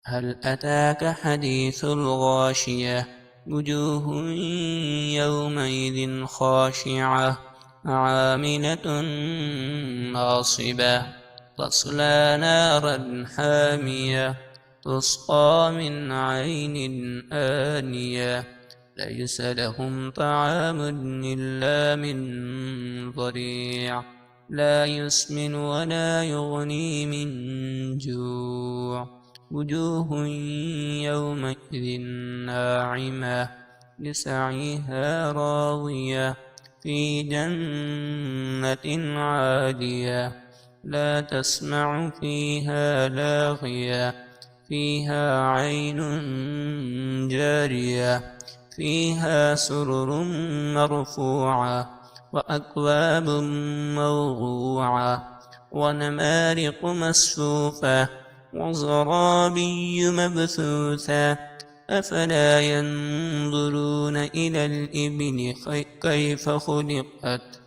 هل أتاك حديث الغاشية وجوه يومئذ خاشعة عاملة ناصبة تصلى نارا حامية تسقى من عين آنية ليس لهم طعام إلا من ضريع لا يسمن ولا يغني من جوع وجوه يومئذ ناعمة لسعيها راضية في جنة عالية لا تسمع فيها لاغية فيها عين جارية فيها سرر مرفوعة وأكواب موضوعة ونمارق مسفوفة وزرابي مبثوثة أفلا ينظرون إلى الإبل كيف خلقت